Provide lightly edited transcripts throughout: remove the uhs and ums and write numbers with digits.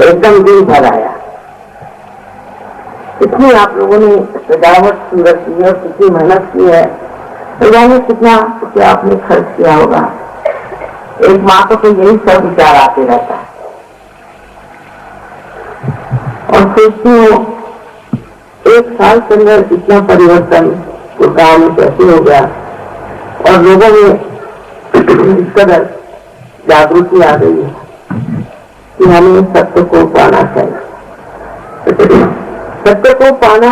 एकदम दिल भर आया। कितनी आप लोगों ने सजावट सुंदर की है और कितनी मेहनत की है, तो जाने कितना क्या आपने खर्च किया होगा। एक माँ को तो यही सब विचार आते रहता है और सोचती हूँ एक साल के अंदर इतना परिवर्तन तो गाँव में कैसे हो गया और लोगों में इस कदर जागृति आ गई है कि हमें सत्य को पाना चाहिए। सत्य को पाना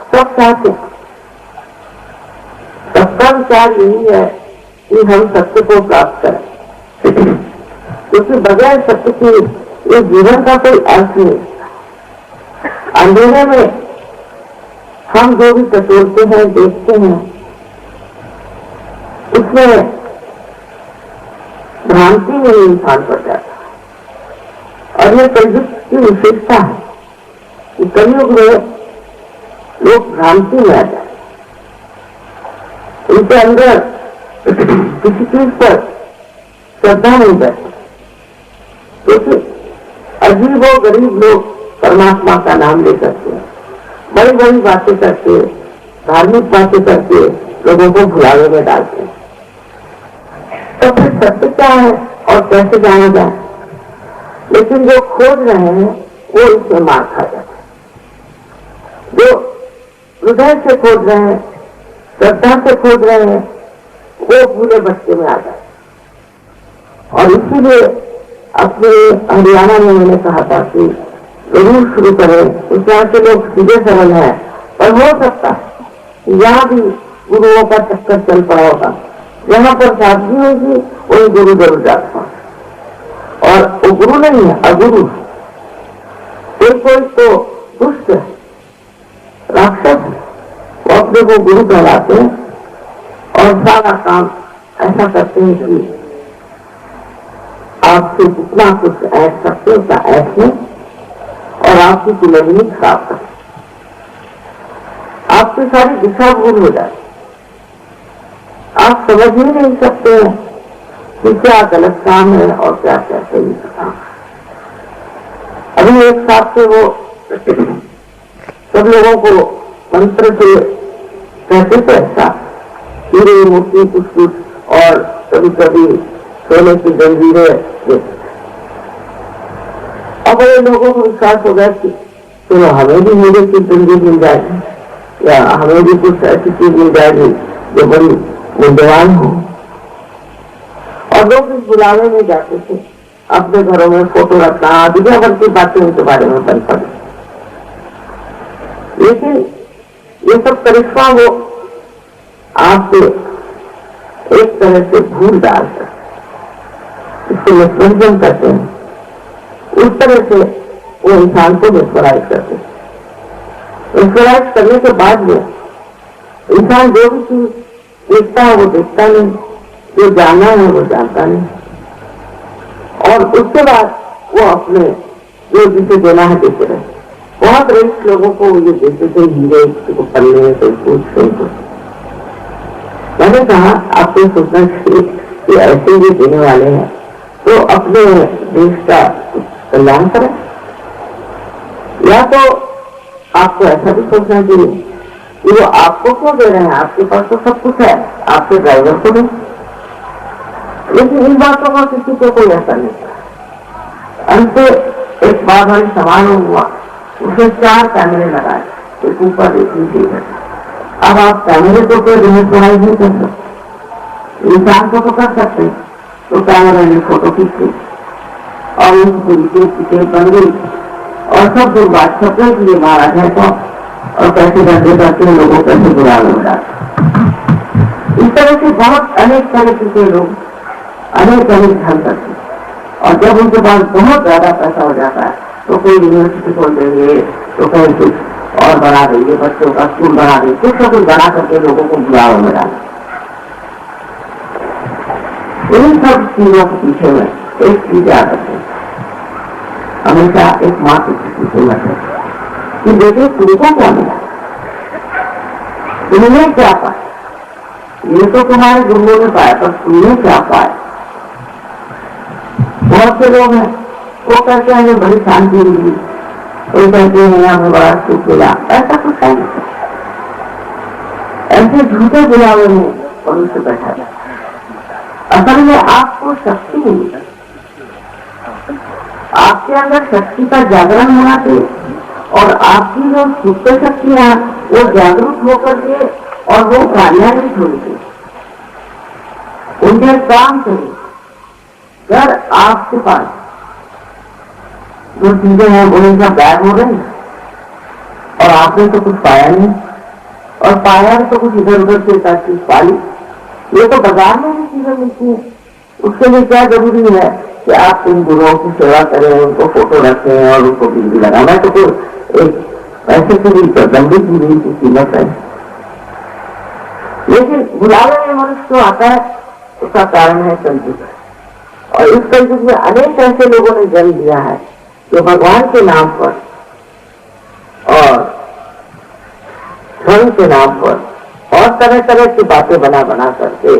सब चाहते, सबका विचार यही है कि हम सत्य को प्राप्त करें, क्योंकि बगैर सत्य के ये जीवन का कोई अर्थ नहीं। अंधेरे में हम जो भी टटोलते हैं, देखते हैं, उसमें भ्रांति में इंसान पड़ जाता है। और ये कलयुग की विशेषता है कि कलयुग में लोग भ्रांति में आ जाते, उनके अंदर किसी चीज पर श्रद्धा नहीं बैठती, क्योंकि अजीब और गरीब लोग परमात्मा का नाम ले सकते हैं, बड़ी बड़ी बातें करके, धार्मिक बातें करके लोगों को भुलावे में डालते हैं। तो फिर सत्य क्या है और कैसे जाना जाए? लेकिन जो खोज रहे हैं वो इसमें मार खा जाते हैं। जो हृदय से खोज रहे हैं, श्रद्धा से खोज रहे हैं, वो पूरे बच्चे में आ जाते। और इसीलिए अपने हरियाणा में मैंने कहा था कि जरूर शुरू करें। उस यहाँ के लोग सीधे सरल है, पर हो सकता है यहाँ भी गुरुओं का चक्कर चल पड़ा होगा। जहाँ पर सादगी होगी वही गुरु जरूर जाता, और वो गुरु नहीं है, अगुरु। कोई तो दुष्ट है, राक्षस है, वो अपने को गुरु कहलाते हैं और सारा काम ऐसा करते हैं कि आपसे जितना कुछ ऐस सकते उतना ऐस में, और आपकी कुंडलिनी खराब कर, आपकी सारी दिशा भूल हो जाए। आप समझ ही नहीं सकते हैं कि क्या गलत काम है और क्या क्या सही काम है। अभी एक साथ से वो सब लोगों को मंत्र से कहते थे ऐसा, हीरे मोती कुछ कुछ, और कभी कभी सोने की जंजीरें देते। अब बड़े लोगों को विश्वास हो गया कि चलो हमें भी हीरे की जंजीर मिल जाएगी, या हमें भी कुछ ऐसी चीज मिल जाएगी जो बड़ी मूल्यवान हो। और लोग इस बुलावे में जाते थे, अपने घरों में फोटो रखना, दुनिया भर की बातें उनके बारे में बन पड़ी। लेकिन ये सब करिश्मा वो आपसे एक तरह से भूल डालते, इसको विसर्जन करते हैं। उस तरह से वो इंसान को विस्मराइज करते हैं। विस्मराइज करने के बाद में इंसान जो भी चीज देखता है वो देखता नहीं, जो जानना है वो जानता नहीं, और उसके बाद वो अपने जो जिसे देना है देते रहे। बहुत रईस लोगों को ये देते थे हीरे, किसी को पल्ले, कोई कुछ कोई कुछ। मैंने कहा आपको सोचना चाहिए कि ऐसे ये देने वाले हैं तो अपने देश का कल्याण करें, या तो आपको ऐसा भी सोचना चाहिए कि वो आपको क्यों दे रहे हैं, आपके पास तो सब कुछ है, आपके ड्राइवर को दे। लेकिन इन बातों का किसी को कोई असर नहीं था। अंत एक बार भारी समारोह हुआ, उसे 4 कैमरे लगाए, एक ऊपर एक नीचे। अब आप कैमरे को कोई रिमोट पढ़ाई नहीं कर सकते, इंसान को तो कर सकते, तो कैमरे ने फोटो खींची और उनकी टिकट बन गई, और सब लोग बात छपने के लिए महाराज है तो, और कैसे करते करते लोगों कैसे बुलावे में डालते। इस तरह से बहुत अनेक तरह के लोग अनेक ढंग करते, और जब उनके पास बहुत ज्यादा पैसा हो जाता है तो कोई यूनिवर्सिटी खोल देंगे, तो कहीं कुछ और बना देंगे, बच्चों का स्कूल बना देंगे, कुछ ना कुछ बना करके लोगों को बुलावे में डालें। इन सब चीजों के पीछे में एक चीज याद रखें, हमेशा एक माँ की पीछे मत है कि बेटे तुमको क्या मिला, तुमने क्या पाया। ये तो तुम्हारे गुरुओं ने पाया, पर तुमने क्या पाया। बहुत से लोग हैं वो कहते हैं बड़ी शांति मिली, वो कहते हैं हमें बड़ा सुख मिला। ऐसा कुछ है नहीं। ऐसे झूठे बुलावे में मनुष्य बैठा था। असल में आपको शक्ति मिली, आपके अंदर शक्ति का जागरण होना चाहिए और आपकी जो सुप्त शक्तियां वो जागरूक होकर के और वो कार्यान्वित होनी चाहिए, उनके काम करिए। अगर आपके पास जो चीजें हैं वो इनका गायब हो गई और आपने तो कुछ पाया नहीं, और पाया तो कुछ इधर उधर से चीज पाली, ये तो बाजार में भी चीजें मिलती है। उसके लिए क्या जरूरी है कि आप इन गुरुओं की सेवा करें, उनको फोटो रखें और उनको बिजली लगाना, तो कोई एक पैसे की भी प्रतिबंधित भी की कीमत है। लेकिन बुलावे में मनुष्य जो आता है उसका कारण है कलयुग, और इस कलयुग में अनेक ऐसे लोगों ने जन्म दिया है जो भगवान के नाम पर और धर्म के नाम पर और तरह तरह की बातें बना बना करके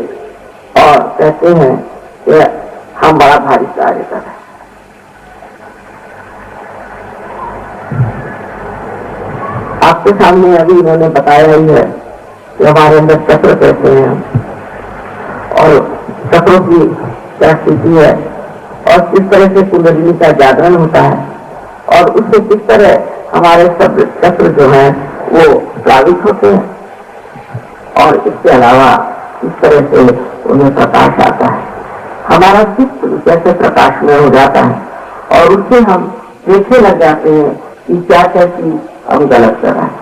और कहते हैं कि हम बड़ा भारी कार्य कर रहे हैं। आपके सामने अभी इन्होंने बताया ही है कि हमारे अंदर चक्र कहते हैं और चक्रों की क्या स्थिति है और किस तरह से कुंडलिनी का जागरण होता है और उससे किस तरह हमारे सब चक्र जो है वो प्लावित होते हैं, और इसके अलावा किस तरह से उन्हें प्रकाश आता है। हमारा चित्त कैसे प्रकाश में हो जाता है और उससे हम देखने लग जाते हैं कि क्या क्या चीज हम गलत कर रहे हैं।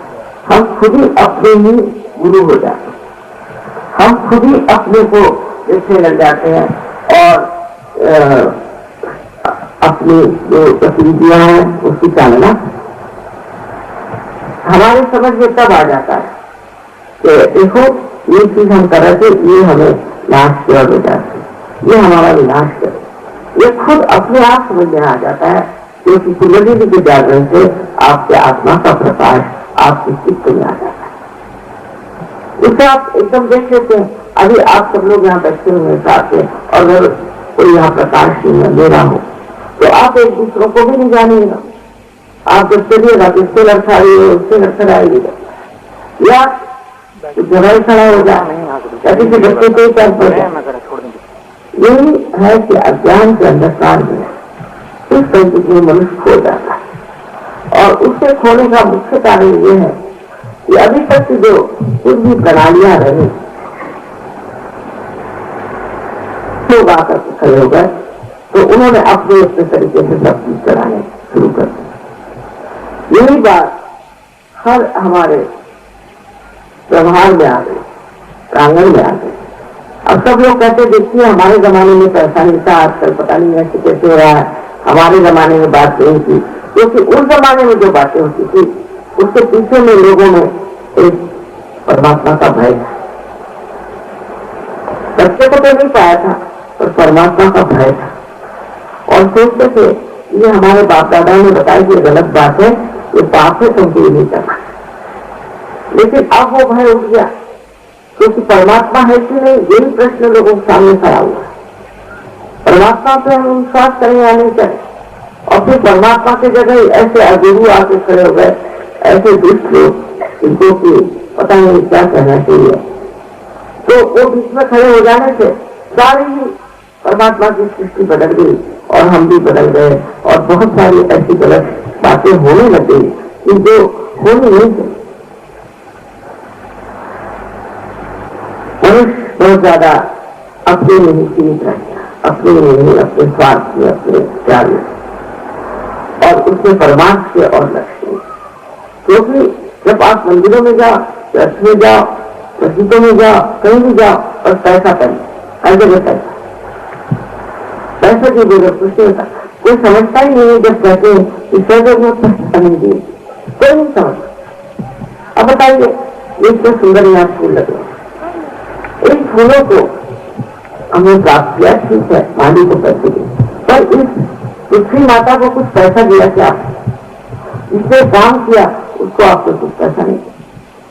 हम खुद ही अपने ही गुरु हो जाते हैं, हम खुद ही अपने को देखने लग जाते हैं और अपनी जो गतिविधियां हैं उसकी चालना हमारे समझ में तब आ जाता है कि देखो ये चीज हम कर रहे थे, ये हमें नाश की ओर ले जाती, ये हमारा विनाश करे। ये खुद अपने आप समझ में आ जाता है क्योंकि कुंडलिनी के जागरण से आपके आत्मा का प्रकाश आपके चित्त में आ जाता है। इसे आप एकदम देख लेते हैं। अभी आप सब लोग यहाँ बैठे हुए साथ में और अगर कोई यहाँ प्रकाश दे रहा हो तो आप एक दूसरों को भी नहीं जानिएगा। आप जब चलिएगा तो इससे लड़खड़ाइए, उससे लड़खड़ाइएगा, या जगह खड़ा हो जाए, किसी बच्चे को ही कर पड़ जाए। यही है कि अज्ञान के अंधकार में इस तरीके में मनुष्य खो जाता है, और उससे खोने का मुख्य कारण ये है कि अभी तक की जो कुछ भी प्रणालियां रही, लोग आकर खड़े हो गए तो उन्होंने अपने अपने तरीके से सब चीज कराने शुरू कर दी। यही बात हर हमारे व्यवहार में आ गई, प्रांगण में आ गई। अब सब लोग कहते देखिए हमारे जमाने में पैसा नहीं था, आजकल पता नहीं ऐसे कैसे हो रहा है, हमारे जमाने में बात नहीं थी, क्योंकि उस जमाने में जो बातें होती थी उसके पीछे में लोगों में एक परमात्मा का भय था। सत्य को तो नहीं पाया था पर परमात्मा का भय था, और सोचते थे ये हमारे बाप दादा ने बताया कि ये गलत बात है, ये पाप है, तुमको ये नहीं करना। लेकिन अब वो भय उठ गया क्योंकि परमात्मा है कि नहीं, यही प्रश्न लोगों के सामने खड़ा हुआ। परमात्मा पे हम विश्वास करें या नहीं करें, और फिर परमात्मा की जगह ऐसे अगुरु आके खड़े हो गए, ऐसे दुष्ट लोग इनको की पता नहीं क्या कहना चाहिए, तो वो बीच में खड़े हो जाने से सारी ही परमात्मा की सृष्टि बदल गई और हम भी बदल गए, और बहुत सारी ऐसी गलत बातें होने लग गई कि जो होनी नहीं चाहिए। मनुष्य बहुत ज्यादा अपने में ही सीमित रह गया, अपने में ही, अपने स्वार्थ में, अपने प्यार में, और उसके परमार्थ के और लक्ष्य में। क्योंकि जब आप मंदिरों में जाओ, चर्च में जाओ, मस्जिदों में जाओ, कहीं भी जाओ और पैसा करें, हर जगह पैसा, पैसे की जरूरत कुछ नहीं होता। कोई समझता ही नहीं जब कहते हैं कि पैसे में पैसा नहीं दिए, कोई नहीं समझता। अब बताइए ये इतने सुंदर यहाँ फूल लगे, इन फूलों को हमने प्राप्त किया, ठीक है, माली को पैसे दिए, पर इस पृथ्वी माता को कुछ पैसा दिया क्या? जिसने काम किया उसको आपको कुछ पैसा नहीं,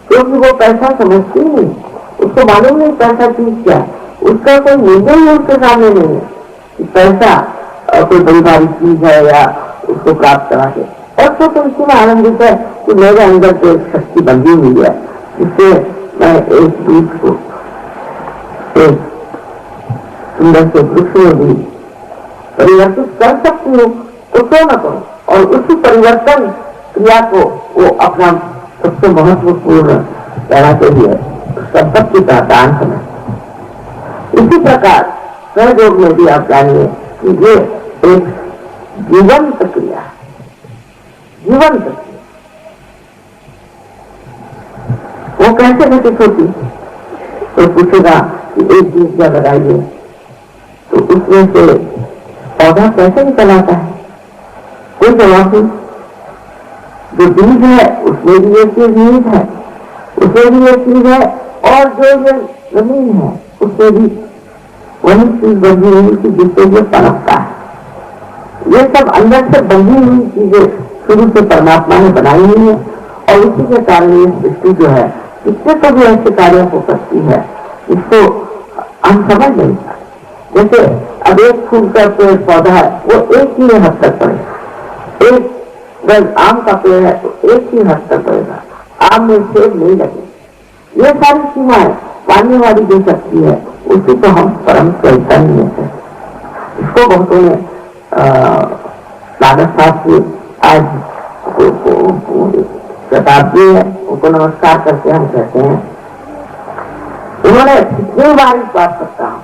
क्योंकि वो पैसा समझती नहीं, उसको मालूम नहीं पैसा चीज क्या, उसका कोई मूल्य ही उसके सामने नहीं है। पैसा कोई बड़ी भारी चीज है या उसको प्राप्त करा के, और तो इसी में आनंदित है कि मेरे अंदर जो एक शक्ति बंधी हुई है जिससे मैं एक बीज को एक सुंदर से वृक्ष में भी परिवर्तित कर सकती हूँ, तो क्यों न करूं। और उसी परिवर्तन क्रिया को वो अपना सबसे महत्वपूर्ण कहलाते हुए संपत्ति का दान करना। इसी प्रकार सहयोग में भी आप जानिए कि ये एक जीवंत क्रिया है, जीवंत क्रिया। वो कैसे घटित होती, तो पूछेगा कि एक बीज जब लगाइए तो उसमें से पौधा कैसे निकल आता है, कोई जवाब नहीं। जो बीज है उसमें भी एक चीज बीज है, उसमें भी एक चीज है, और जो ये जमीन है उसमें भी वही चीज बंधी हुई थी जिससे ये पनपता है। ये सब अंदर से बंधी हुई चीजें शुरू से परमात्मा ने बनाई हुई है, और उसी के कारण ये सृष्टि जो है इससे तो भी ऐसे कार्यों को करती है, इसको हम समझ नहीं पाते। जैसे अब एक फूल का पेड़ पौधा है वो एक ही हद तक पड़ेगा, एक आम का पेड़ है तो एक ही हद तक पड़ेगा, आम में सेब नहीं लगे। ये सारी सीमाएं मानने वाली जो शक्ति है उसी को हम परम चैतन्य है। इसको बहुतों ने नानक साहब की आज शताब्दी है, उनको नमस्कार करके हम कहते हैं। उन्होंने कितनी बार इस बात पर कहा,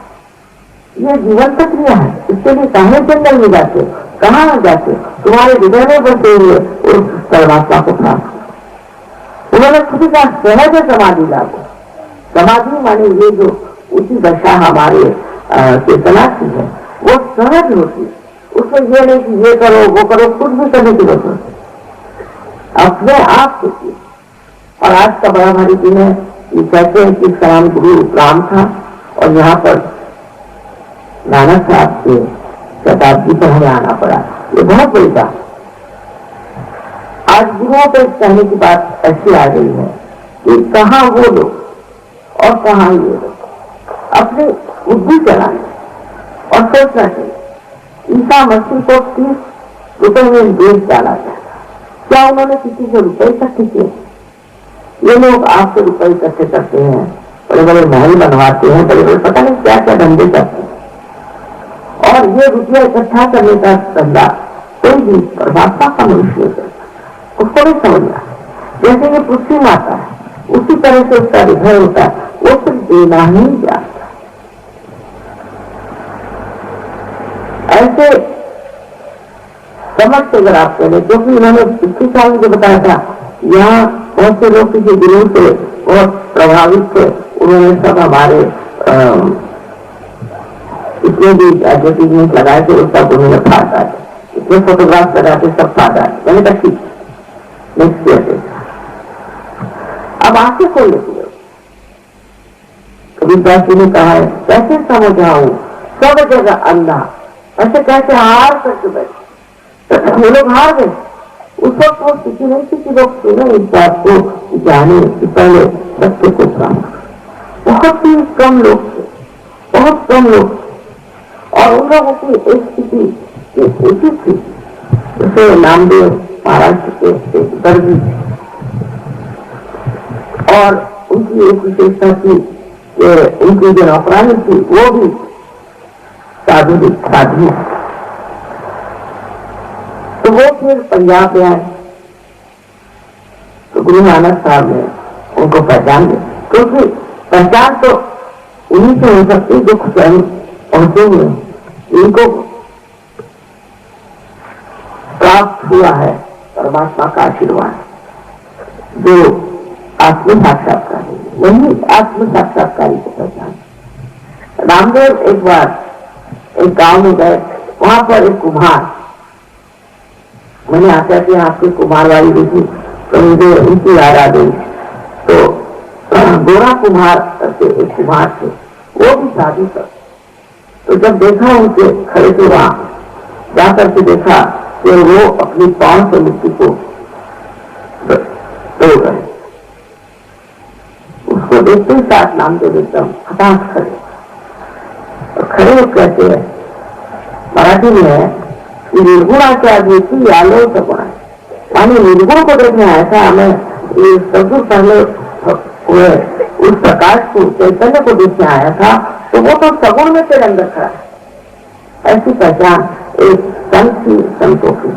ये जीवन क्रिया है, इसके लिए कहाँ जंगल में जाते, कहाँ जाते, तुम्हारे हृदय में बसे हुए उस परमात्मा को प्राप्त। उन्होंने खुद का सहज समाधि लागू, समाधि माने ये जो उसी दशा हमारे चेतना की है वो सहज होती है, उसमें ये नहीं कि ये करो वो करो, खुद भी करने की जरूरत है, अपने आप होती है। और आज का बड़ा भारी दिन है, ये कहते हैं कि सलाम गुरु राम था और यहाँ पर नानक साहब के शताब्दी पर हमें आना पड़ा, ये बहुत बड़ी बात। आज गुरुओं पर कहने की बात ऐसी आ गई है कि कहाँ वो लोग और कहाँ ये लोग, अपनी बुद्धि चलाने और सोचना चाहिए। ईसा मसीह को 30 रुपए में बेच डाला गया, क्या उन्होंने किसी से रुपए इकट्ठे किए? ये लोग आपसे रुपए इकट्ठे करते हैं, बड़े बड़े महल बनवाते हैं, बड़े बड़े पता नहीं क्या क्या धंधे करते हैं, और ये रुपया इकट्ठा करने का धंधा कोई भी परमात्मा का मनुष्य करता, उसको नहीं समझना। जैसे ये पृथ्वी माता है उसी तरह से उसका हृदय होता है, वो सिर्फ देना ही जानता। ऐसे समझ से अगर आप करें, क्योंकि उन्होंने पिछले साल मुझे बताया था, यहाँ बहुत से लोग किसी गुरु से बहुत प्रभावित थे, उन्होंने सब हमारे इसमें भी एडवर्टीजमेंट लगाए थे, उसका उन्होंने फायदा है, इसमें फोटोग्राफ लगा के सब फायदा है। मैंने कहा ठीक, नेक्स्ट ईयर अब आके खोल लेती है। कबीरदास जी ने कहा है, कैसे समझाऊं सब जगह अंधा, ऐसे कैसे हार करके बैठे, वो लोग हार गए। उस वक्त वो किसी नहीं थी कि लोग सुने इस बात को, जाने कि पहले बच्चे को प्राप्त, बहुत ही कम लोग थे, बहुत कम लोग, और उन लोगों की एक स्थिति उचित थी। जैसे नामदेव महाराष्ट्र के एक दर्जी, और उनकी एक विशेषता थी कि उनकी जो नौकरानी थी वो भी साधु। तो वो फिर पंजाब में आए, तो गुरु नानक साहब ने उनको पहचान लिया, क्योंकि पहचान तो उन्हीं से हो सकती जो स्वयं पहुंचे हुए, इनको प्राप्त हुआ है परमात्मा का आशीर्वाद, जो आत्म साक्षात्कारी, वही आत्म साक्षात्कारी को पहचान। रामदेव एक बार एक गांव में गए, वहां पर एक कुम्हार, मैंने आशा की आपके कुम्हार वाली देखी तो मुझे उनकी याद आ गई। तो गोरा कुम्हार करके एक कुम्हार थे, वो भी शादी कर, तो जब देखा उनके खड़े थे वहां जाकर के देखा कि वो अपनी पांव से मिट्टी को तोड़ रहे, उसको देखते ही साथ नामदेव एकदम हताश खड़े, और खड़े हो कहते हैं मराठी में है कि निर्गुणा क्या देखी आलो सगुणा, यानी निर्गुण को देखने आया था हमें, ये सबसे पहले हुए उस प्रकाश को, चैतन्य को देखने आया था, तो वो तो सगुण में तेरे अंदर खड़ा है। ऐसी पहचान एक संत की संतों की,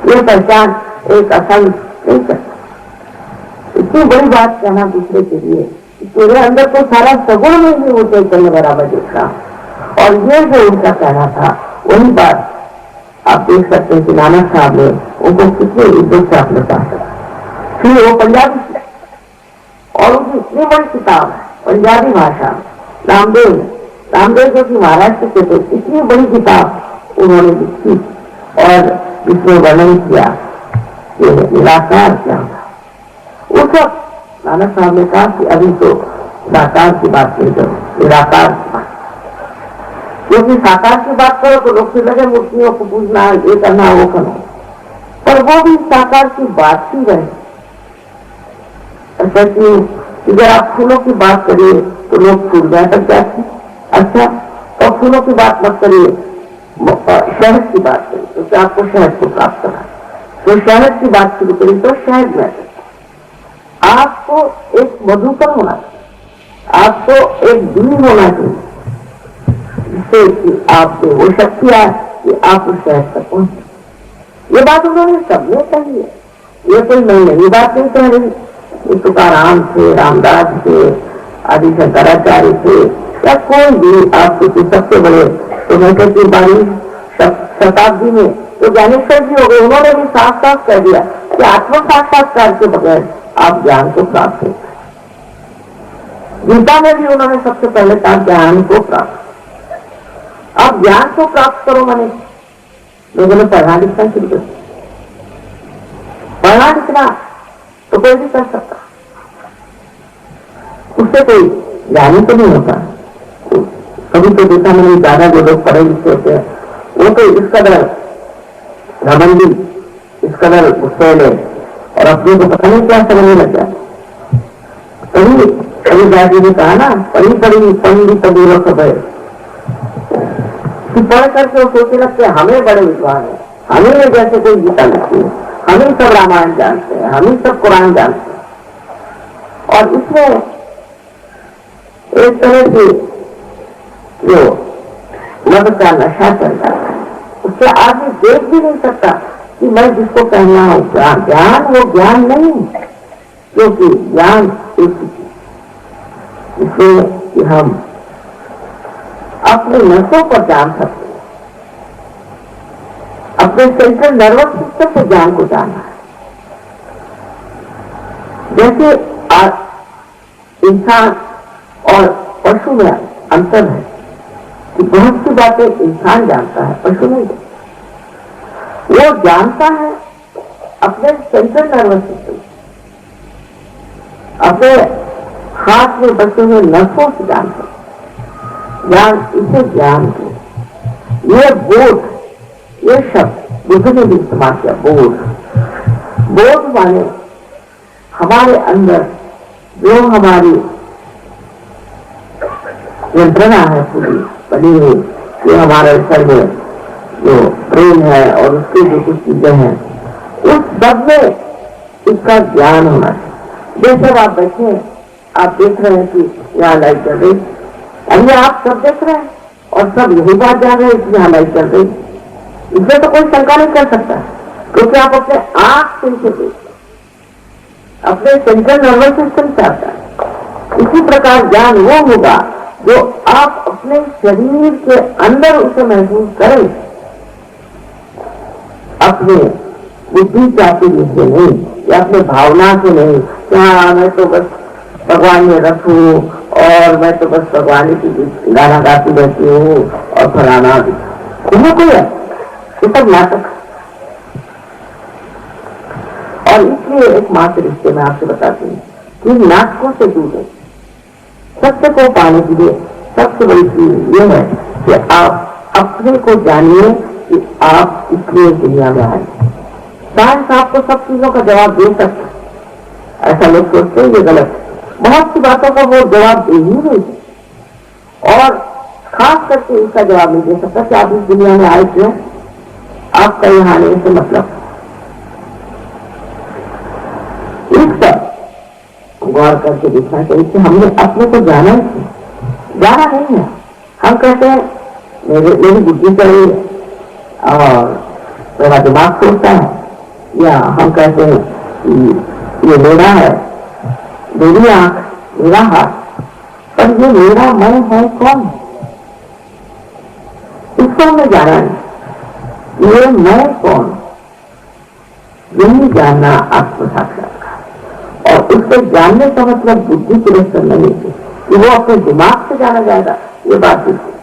ये पहचान एक असंत नहीं करता। इतनी बड़ी बात कहना दूसरे के लिए, तेरे अंदर तो सारा सगुण में ही वो चैतन्य बराबर दिख रहा, और ये जो उनका कहना था वही बात आप देख सकते हैं कि नानक साहब ने उनको कितने इज्जत से आपने कहा। फिर वो पंजाबी और उनकी इतनी बड़ी किताब है पंजाबी भाषा, रामदेव जो कि महाराष्ट्र के थे, इतनी बड़ी किताब उन्होंने लिखी और इसमें वर्णन किया कि निराकार क्या था। उस वक्त नानक साहब ने कहा कि अभी तो साकार की बात नहीं करो, निराकार की बात, क्योंकि साकार की बात करो तो लोग फिर लगे मूर्तियों को पूजना, ये करना वो करना, पर वो भी साकार की बात ही रहे। ऐसा कि अगर आप फूलों की बात करिए तो लोग फूल जाए तक जाते, अच्छा तो फूलों की बात मत करिए, शहद की बात करिए तो क्या आपको शहद को प्राप्त करना, तो शहद की बात शुरू करिए तो शहद में आपको एक मधुकर होना चाहिए, आपको एक बीज होना चाहिए, जिससे कि आपको वो शक्ति आए कि आप उस शहद तक पहुंचे। ये बात उन्होंने सबने कही है, ये कोई नई बात नहीं कह रही। तुकाराम थे, रामदास थे, आदि शंकराचार्य थे, या कोई भी आपको सबसे बड़े, तो मैं कहती 22 शताब्दी में तो ज्ञानेश्वर जी हो गए, उन्होंने भी साफ साफ कह दिया कि आत्म साक्षात्कार के बगैर आप ज्ञान को प्राप्त नहीं करें। गीता में भी उन्होंने सबसे पहले कहा ज्ञान को प्राप्त, आप ज्ञान को प्राप्त करो। मैंने लोगों ने पढ़ना लिखना शुरू कर, पढ़ना लिखना तो कोई भी कर सकता, उससे कोई ज्ञानी तो नहीं होता। कभी तो देखा मैंने ज्यादा जो लोग पढ़े लिखे होते हैं वो तो इस कदर घमंडी, इस कदर गुस्से और अपने को पता नहीं क्या समझने लग जाता। कभी दादी ने कहा ना, पढ़ी पंडित तबीरों सब है, पढ़ करके वो सोचने लगते हमें बड़े विद्वान है, हमें जैसे कोई गीता लिखती है, हम ही सब रामायण जानते हैं, हम ही सब कुरान जानते हैं। और इसमें एक तरह की जो मद का नशा चलता है, उससे आदमी देख भी नहीं सकता कि मैं जिसको कहना हूं ज्ञान, वो ज्ञान नहीं, क्योंकि ज्ञान एक इसलिए कि हम अपने नसों पर जान सकते हैं, अपने सेंट्रल नर्वस सिस्टम से ज्ञान को जानना है। जैसे इंसान और पशु में अंतर है कि बहुत सी बातें इंसान जानता है, पशु नहीं जानता। वो जानता है अपने सेंट्रल नर्वस सिस्टम, अपने हाथ में बचे हुए नसों से जानता है ज्ञान, इसे ज्ञान को, ये बोध, ये शब्द बुद्ध ने भी इस्तेमाल किया, बोध माने हमारे अंदर जो हमारी यंत्रणा है पूरी बनी हुई, जो हमारे शरीर में जो ब्रेन है और उसकी जो कुछ चीजें हैं, उस सब में इसका ज्ञान होना चाहिए। जैसे आप बैठे, आप देख रहे हैं कि यहाँ लाइट चल रही, अभी आप सब देख रहे हैं और सब यही बात जान रहे हैं कि यहाँ लाइट चल रही, इसमें तो कोई शंका नहीं कर सकता, क्योंकि आप अपने आंख से इसे देखते, अपने सेंट्रल नर्वस सिस्टम से आता है। इसी प्रकार ज्ञान वो होगा जो आप अपने शरीर के अंदर उसे महसूस करें, अपने बुद्धि चातुर्य से नहीं, या अपने भावना से नहीं, क्या मैं तो बस भगवान में रखूं और मैं तो बस भगवान की गाना गाती रहती हूँ और फलाना भी, कोई है, ये सब नाटक। और इसलिए एक मात्र रिश्ते में आपसे बताती हूँ कि नाटकों से दूर है। सत्य को पाने के लिए सबसे बड़ी चीज ये है कि आप अपने को जानिए कि आप इसलिए दुनिया में आए। साइंस आपको सब चीजों का जवाब दे सकता है, ऐसा लोग सोचते हैं, ये गलत। बहुत सी बातों का वो जवाब दे ही नहीं, और खास करके इसका जवाब नहीं दे सकता कि आप इस दुनिया में आए क्यों, आपका यहाँ आने से मतलब। इस पर गौर करके देखना चाहिए कि हमने अपने को जाना ही क्यों, जाना नहीं है। हम कहते हैं मेरी बुद्धि चल रही है और मेरा दिमाग सोचता है, या हम कहते हैं कि ये मेरा है, मेरी आंख, मेरा हाथ, पर ये मेरा मैं है कौन, इसको हमें जाना नहीं। ये मैं कौन, यही जानना आत्म साक्षात्कार। और उसको जानने का मतलब बुद्धि तिरस्कार नहीं है कि वो अपने दिमाग से जाना जाएगा, ये बात नहीं।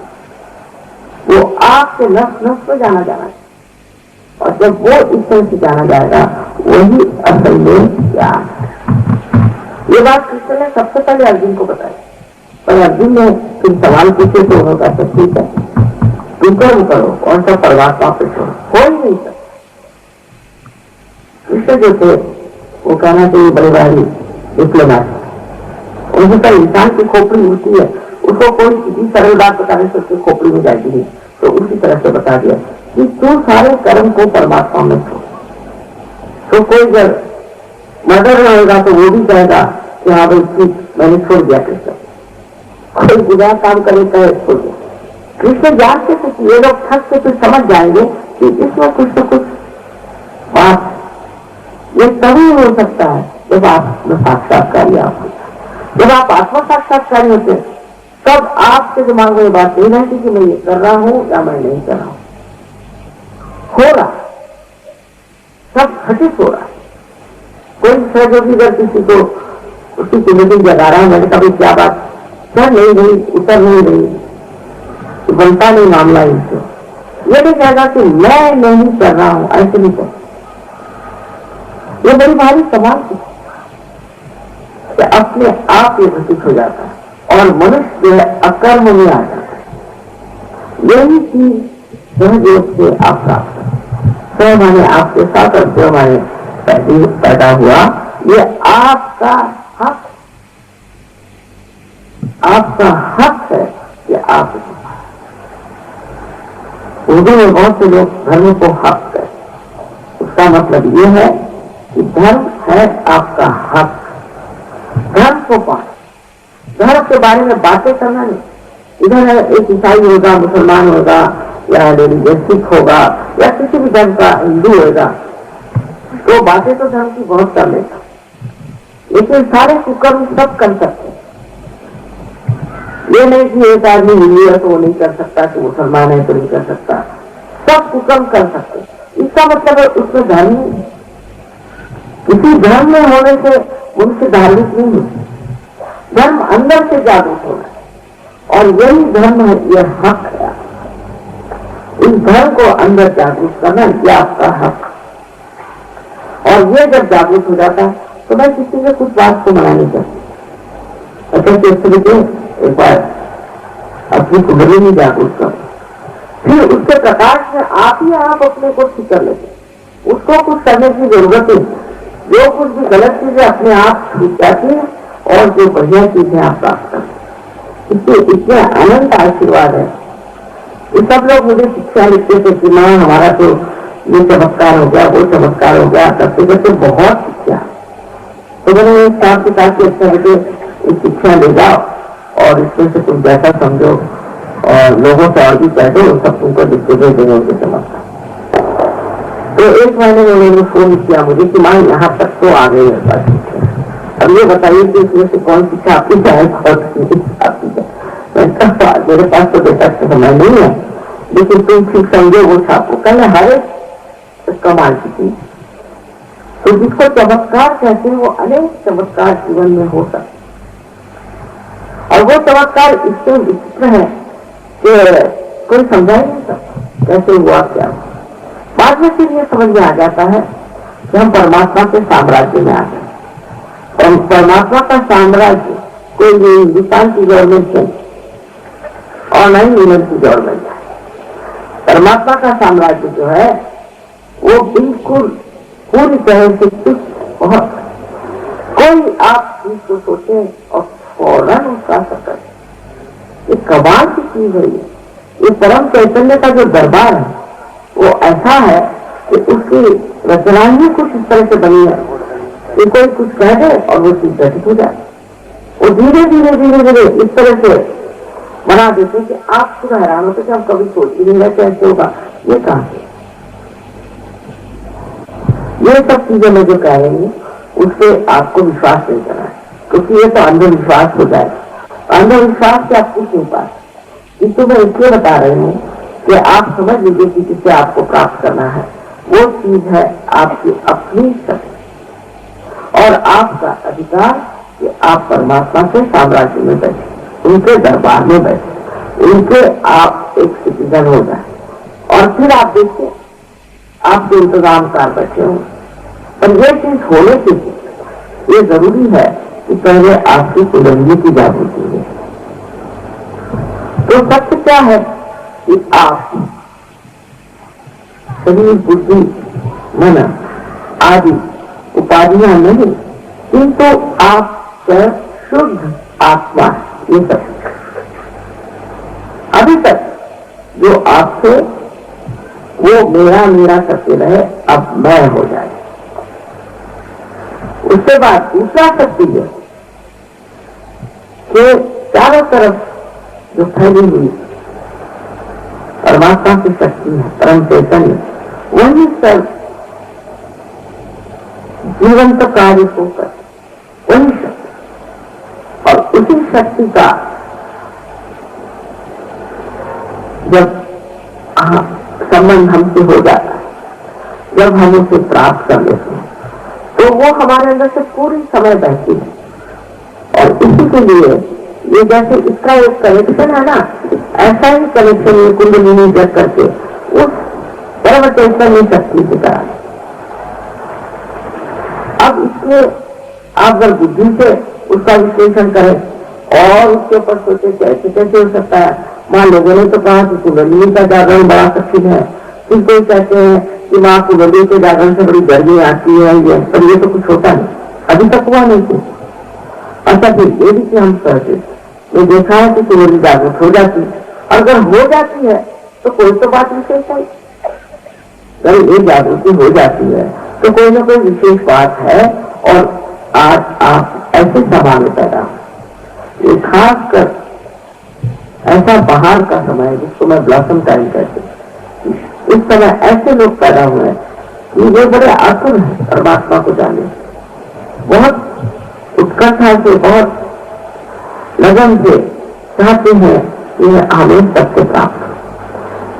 वो आपके नस नस को जाना जाना है, और जब वो इस तरह से जाना जाएगा वही असल में ज्ञान है। ये बात कृष्ण ने सबसे पहले अर्जुन को बताई, पर अर्जुन ने फिर सवाल पूछे तो उन्होंने कहा ठीक है, तुम कर्म करो और सब परमात्मा पे छोड़ो, हो ही नहीं सकता। कृष्ण जो थे वो कहना चाहिए बड़े भारी डिप्लोमेट, उनकी तो इंसान की खोपड़ी होती है, उसको कोई किसी सरल बात बताने से उसकी खोपड़ी में जाती है, तो उसी तरह से बता दिया कि तू सारे कर्म को परमात्मा में छोड़। तो कोई जब मर्डर रहेगा तो वो भी कहेगा कि हाँ भाई ठीक, मैंने छोड़ दिया कृष्ण। कोई बुरा काम करे कहे छोड़ दिया। कृष्ण जानते थे कि ये लोग थक के फिर समझ जाएंगे कि इसमें कुछ न कुछ बात, ये तभी हो सकता है जब आत्म साक्षात्कारी आप होते। जब आप आत्म साक्षात्कारी होते तब आपके दिमाग में बात नहीं रहती कि मैं ये कर रहा हूं या मैं नहीं कर रहा हूं, हो रहा सब घटित हो रहा है। कोई सहयोगी अगर किसी को उसकी जिंदगी जगा रहा है, मैंने कभी क्या बात सर नहीं रही, उतर नहीं रही, बनता नहीं मामला इनसे, ये भी कहेगा कि मैं नहीं कर रहा हूं, ऐसे नहीं कर। ये बड़ी भारी सवाल थी कि अपने आप ये घटित हो जाता है और मनुष्य जो है अकर्म में आ जाता है। यही चीज सहज रूप से आप प्राप्त कर, सह माने आपके साथ और जो माने पैदा हुआ, ये आपका हक, आपका हक है कि आप उर्दू में बहुत से लोग धर्म को हक है, उसका मतलब ये है कि धर्म है आपका हक। धर्म को पाना, धर्म के बारे में बातें करना नहीं। इधर एक ईसाई होगा, मुसलमान होगा, या रिलीजियस सिख होगा, या किसी भी धर्म का हिंदू होगा, तो बातें तो धर्म की बहुत कर लेता, लेकिन सारे कुकर्म सब कर सकते। ये नहीं कि एक आदमी हिंदू है तो वो नहीं कर सकता, कि मुसलमान है तो नहीं कर सकता, सब कुकर्म कर सकते। इसका मतलब है उसमें धर्म नहीं, किसी धर्म में होने से उनसे धार्मिक नहीं होती। धर्म अंदर से जागरूक होना है और यही धर्म है, यह हक है। इस धर्म को अंदर जागरूक करना यह आपका हक, और ये जब जागरूक हो जाता है तो मैं किसी से कुछ बात को मना नहीं करती। अच्छा एक बार अपनी कुंडली में जागरूक कर, फिर उसके प्रकाश में आप ही आप अपने को ठीक कर लेते। उसको कुछ करने की जरूरत है, जो कुछ भी गलत चीजें अपने आप छूट जाती है और जो बढ़िया चीजें आप प्राप्त करते। इसलिए इतने अनंत आशीर्वाद है। सब लोग मुझे शिक्षा लिखते थे कि माँ हमारा तो ये चमत्कार हो गया, वो चमत्कार हो गया, करते करते बहुत शिक्षा। तो मैंने साथ के साथ अच्छा लगे शिक्षा ले जाओ और इसमें से तुम जैसा समझो और लोगों से और भी कह दो, सब तुमको दिखते देंगे उनके चमत्कार। तो एक महीने में उन्होंने फोन किया मुझे कि माँ यहाँ तक तो आ गई है शिक्षा, अब ये बताइए कि इसमें से कौन शिक्षा आपकी चाहे मेरे पास तो बेटा समय नहीं है, लेकिन तुम ठीक समझो वो छापो। कहने हर एक कमाल की चीज, तो जिसको चमत्कार कहते हैं वो अनेक चमत्कार जीवन में हो सकते, और वो चमत्कार इससे विचित्र है कि कोई समझा ही नहीं सकता कैसे हुआ क्या। बाद में फिर ये समझ में आ जाता है कि हम परमात्मा के साम्राज्य में आ गए, और परमात्मा का साम्राज्य कोई भी हिंदुस्तान की गवर्नमेंट है और नहीं इंग्लैंड की गवर्नमेंट है। परमात्मा का साम्राज्य जो है वो बिल्कुल पूरी तरह से तुच्छ, बहुत कोई आप चीज को सोचे और फौरन उसका असर करे। कमाल की चीज है ये परम चैतन्य का जो दरबार है वो ऐसा है कि उसकी रचना ही कुछ इस तरह से बनी है कि कोई कुछ कह दे और वो चीज घटित हो जाए। वो धीरे धीरे धीरे धीरे इस तरह से बना देते कि आप खुद हैरान होते कि हम कभी सोच ही नहीं रहे कैसे होगा ये कहा। ये सब चीजें मैं जो कह रही हूँ उससे आपको विश्वास नहीं करना है, क्योंकि ये तो अंधविश्वास हो जाए। अंधविश्वास से आप कुछ नहीं पाते। इसको मैं इसलिए बता रही हूँ कि आप समझ लीजिए कि किससे आपको प्राप्त करना है। वो चीज है आपकी अपनी शक्ति और आपका अधिकार कि आप परमात्मा के साम्राज्य में बैठे, उनके दरबार में बैठे, उनके आप एक सिटीजन हो जाए और फिर आप देखिए आपके इंतजाम कार बैठे हों। पर यह चीज होने के लिए ये जरूरी है कि पहले आपकी कुंडली की जागृति हो। तो सत्य क्या है कि आप शरीर बुद्धि मन आदि उपाधियां नहीं, किंतु आप शुद्ध आत्मा। ये सब अभी तक जो आपसे वो मेरा मेरा करते रहे, अब मैं हो जाए। उसके बाद दूसरा शक्ति है कि चारों तरफ जो फैली हुई परमात्मा की शक्ति है, परम चैतन्य, वही सब जीवंत कार्य होकर वही शक्ति और उसी शक्ति का जब संबंध हमसे हो जाता है, जब हम उसे प्राप्त कर लेते हैं, तो वो हमारे अंदर से पूरी समय बहती है। और इसी के लिए ये जैसे इसका एक कनेक्शन है ना, ऐसा ही कनेक्शन ये कुंडलिनी जग करके उस परम चैतन्य शक्ति की तरह। अब इसमें आप अगर बुद्धि से उसका विश्लेषण करें और उसके ऊपर सोचे कैसे कैसे हो सकता है। मां लोगों ने तो कहा कि कुंडलिनी का जागरण बड़ा कठिन है, फिर कोई कहते हैं कि माँ कुंडली के जागरण से बड़ी गर्मी आती है, ये पर ये तो कुछ होता नहीं, अभी तक हुआ नहीं कुछ। अच्छा फिर ये भी कि हम कहते ये देखा है कि कुंडली जागृत हो जाती है, अगर हो जाती है तो कोई तो बात विशेष है। अगर ये जागृति हो जाती है तो कोई ना कोई विशेष बात है। और आज आप ऐसे सभा में पैदा हो, खास कर ऐसा बाहर का समय है जिसको मैं ब्लॉसम टाइम कहती हूँ। इस समय ऐसे लोग पैदा हुए हैं कि वे बड़े आतुर हैं परमात्मा को जाने, बहुत उत्कंठा से, बहुत लगन से चाहते हैं कि हमें सत्य प्राप्त हो,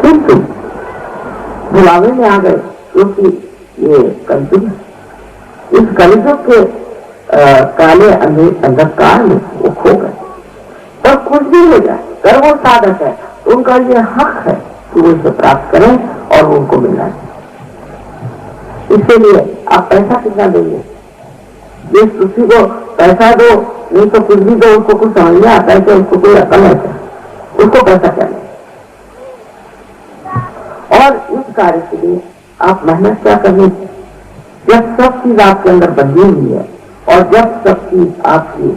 किंतु बुलावे में आ गए क्योंकि ये कलयुग, इस कलयुग के काले अंधकार में वो खो गए। और कुछ भी हो जाए, अगर वो साधक है तो उनका ये हक है कि वो इसे प्राप्त करें और वो उनको मिलना है। इसलिए आप पैसा कितना देंगे? जिस किसी को पैसा दो, नहीं तो कुछ भी दो, उसको कुछ समझ में आता है कि उसको कोई अकल है, उसको पैसा क्या नहीं। और इस कार्य के लिए आप मेहनत क्या करनी? जब सब चीज आपके अंदर बंधी हुई है और जब सब चीज आपकी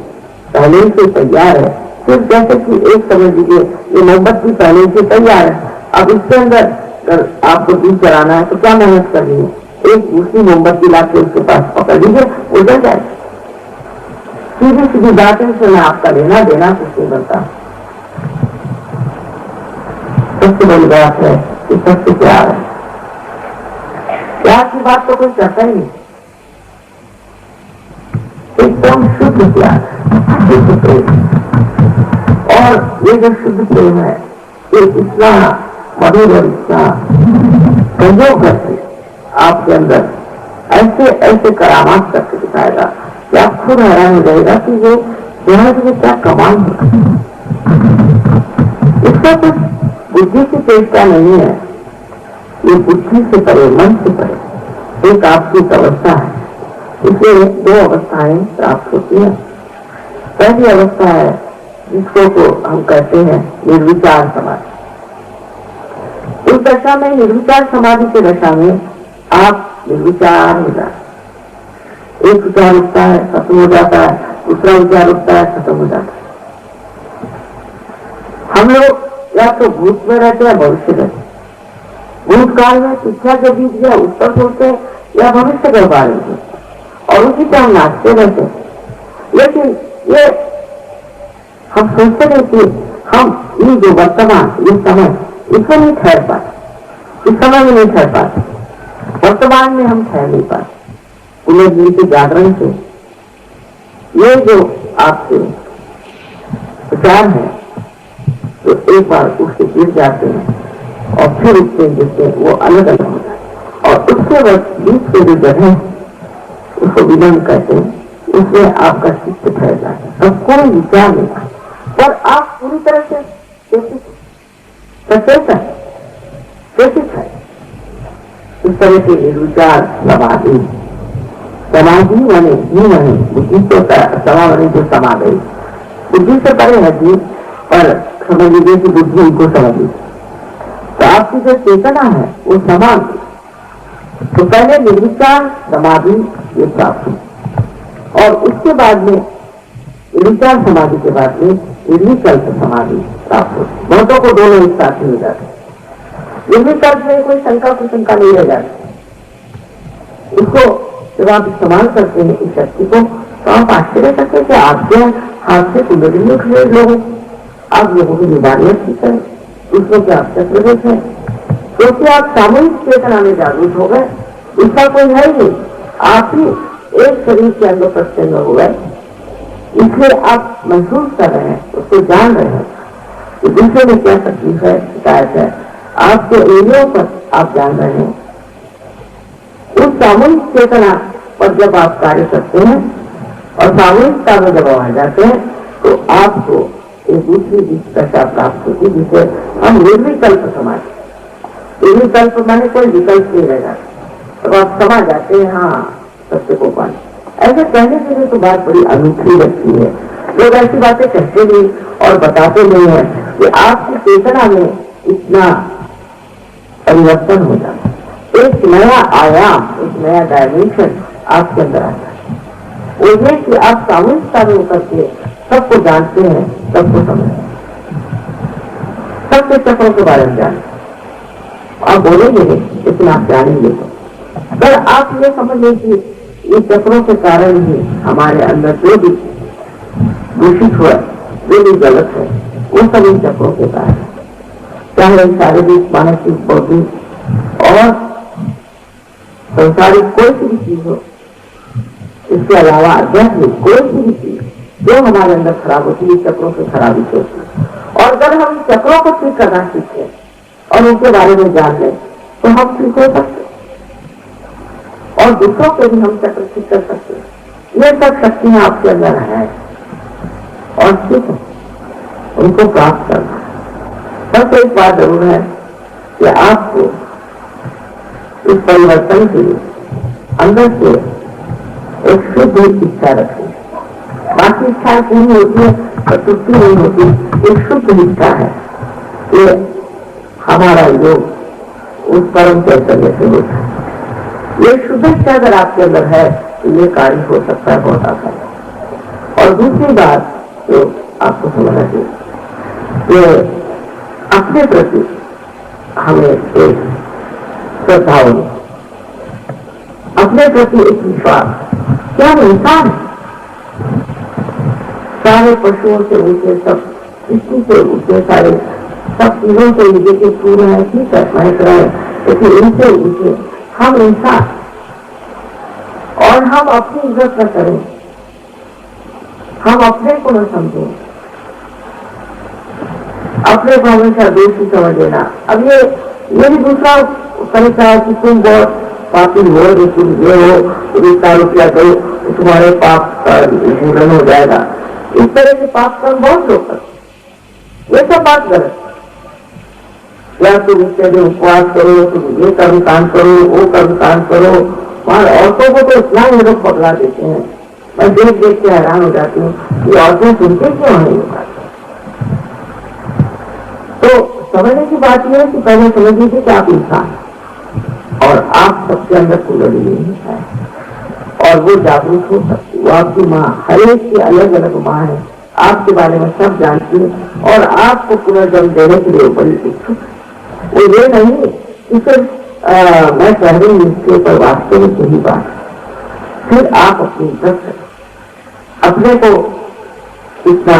पहले से तैयार है, फिर जैसे कि एक समझ लीजिए ये मोमबत्ती पहले से तैयार है, अब इसके अंदर अगर आपको दीप जलाना है तो क्या मेहनत करनी है? एक दूसरी मोमबत्ती ला के उसके पास पकड़ लीजिए, वो जल जाए। सीधी सीधी बातें से मैं आपका लेना देना कुछ नहीं बनता। सबसे बड़ी बात है कि सबसे प्यार है। प्यार की बात तो कोई करता ही नहीं, एकदम शुद्ध प्यार, शुद्ध प्रेम। और ये जो शुद्ध प्रेम है ये इतना मधुर और इतना संयोग करके आपके अंदर ऐसे ऐसे करामात करके दिखाएगा कि आप खुद हैरान हो जाएगा कि ये जहाज में क्या कमाल है। इसका कुछ बुद्धि की चेष्टा नहीं है, ये बुद्धि से परे, मन से परे एक आपकी अवस्था है। इसलिए दो अवस्थाएं प्राप्त होती हैं। पहली अवस्था है जिसको तो हम कहते हैं निर्विचार समाधि। उस दशा में, निर्विचार समाधि की दशा में आप निर्विचार हो जाते, एक विचार उठता है खत्म हो जाता है, दूसरा विचार उठता है खत्म हो जाता है। हम लोग या तो भूत में रहते हैं भविष्य रहते, भूतकाल में शिक्षा के बीच में उस पर सोचते या भविष्य के बारे में, और उसी पर हम नाचते रहते हैं। लेकिन ये हम सोचते हैं कि हम ये जो वर्तमान ये समय इसमें नहीं ठहर पाते, इस समय में नहीं ठहर पाते, वर्तमान में हम ठहर नहीं पाते। पुनर्जीवन के जागरण से ये जो आपके विचार है तो एक बार उससे गिर जाते हैं और फिर उससे जिससे वो अलग अलग हो जाए, और उसके बाद बीच के जो जगह उसको विलंब कहते हैं, उसमें आपका चित्त ठहर जाता है, तब कोई विचार नहीं आता, पर आप पूरी तरह से सचेत है, चेतित है। इस तरह से निर्विचार समाधि, समाधि माने जी माने बुद्धि से समा माने जो समा गई, बुद्धि से परे है जी, पर समझ लीजिए कि बुद्धि उनको समझ लीजिए, तो आपकी जो चेतना है वो समाधि, तो पहले निर्विचार समाधि ये प्राप्त हुई, और उसके बाद में निर्विचार समाधि के बाद में निर्विकल्प समाधि प्राप्त होती। बहुतों को दोनों एक साथ ही हो जाते, निर्विकल्प में कोई शंका कुशंका नहीं रह जाती। इसको जब आप इस्तेमाल करते हैं इस शक्ति को, तो आप आश्चर्य करते हैं कि आपके हाथ से कुंडली में खड़े लोग, आप लोगों की बीमारियां ठीक करें, उसमें क्या आप चक्रवेश है, क्योंकि आप सामूहिक चेतना में जागरूक हो गए, इसका कोई है ही नहीं, आप ही एक शरीर के अंदर प्रत्यंग हो गए, इसलिए आप महसूस कर रहे हैं, उसको जान रहे हैं कि दूसरे में क्या तकलीफ है, शिकायत है, आपके एरियो पर आप जान रहे हैं। उस सामूहिक चेतना पर जब आप कार्य करते हैं और सामूहिकता में जब आ जाते हैं, तो आपको एक दूसरी दशा प्राप्त होती, जिसे हम निर्विकल्प समाधि, निर्विकल्प माने कोई विकल्प नहीं रह जाता, तब आप समझ जाते हैं हाँ सत्य को पाने। ऐसे कहने के लिए तो बात बड़ी अनूठी लगती है, लोग ऐसी बातें कहते नहीं और बताते नहीं है कि आपकी चेतना में इतना परिवर्तन हो जाता है, एक नया आयाम, एक नया डायमेंशन आपके अंदर आता है। वो ये कि आप सामूहिकता में उतर के सबको जानते हैं, सबको समझते हैं, सबके चक्रों के बारे में जानते हैं। आप बोलेंगे नहीं, लेकिन आप जानेंगे तो। अगर आप ये समझ लें कि ये चक्रों के कारण ही हमारे अंदर जो भी दूषित हुआ, जो भी गलत है, वो सब इन चक्रों के कारण है, चाहे शारीरिक, मानसिक, बौद्धिक और संसारिक कोई सी भी चीज हो, इसके अलावा आध्यात्मिक कोई सी भी चीज जो हमारे अंदर खराब होती है, चक्रों से खराबी से होती है। और अगर हम चक्रों को ठीक करना सीखें और उनके बारे में जान लें, तो हम ठीक हो सकते और दूसरों के भी हम चक्र ठीक कर सकते हैं। ये सब शक्तियां आपके अंदर है और ठीक है, उनको प्राप्त करना। बस एक बात जरूर है कि आपको इस परिवर्तन के लिए अंदर से एक शुद्ध इच्छा रखनी, बाकी इच्छाएं पूरी होती है पर तृप्ति नहीं होती। एक शुद्ध इच्छा है कि हमारा योग उस परम चैतन्य से होता है। ये शुद्ध इच्छा अगर आपके अंदर है तो ये कार्य हो सकता है बहुत आसान। और दूसरी बात जो आपको समझना चाहिए कि अपने प्रति हमें एक श्रद्धा होनी, अपने प्रति एक विश्वास। क्या इंसान सारे पशुओं से ऊंचे, सब सृष्टि से ऊंचे, सारे सब चीजों से नीचे के सूर्य है, ठीक है, महेश्वर है, लेकिन इनसे ऊंचे हम इंसान, और हम अपनी इज्जत न करें, हम अपने को न समझें, अपने को हमेशा दोषी समझ लेना। अब ये भी दूसरा तरीका है कि तुम बहुत पापी हो, तुम ये हो, तुम इतना रुपया दो, तुम्हारे पाप का पूर्ण हो जाएगा। इस तरह के पाप कर्म बहुत लोग करते, ये सब बात गलत। या तुम इसके लिए उपवास करो, तुम ये कर्म कांड करो, वो कर्म कांड करो। वहां औरतों को तो इतना ही लोग पकड़ा देते हैं, मैं देख देख के हैरान हो जाती हूँ कि औरतें सुनते क्यों नहीं होगा। तो समझने की बात यह है कि पहले समझ लीजिए कि आप इंसान और आप सबके अंदर कुंडली नहीं है और वो जागरूक हो सकती। वो आपकी माँ, हर एक की अलग अलग माँ है, आपके बारे में सब जानती है और आपको पुनर्जन्म देने के लिए बड़ी इच्छुक। वो ये नहीं कि सिर्फ मैं कह रही हूँ इसके ऊपर वास्तविक यही बात। फिर आप अपनी तरफ अपने को इतना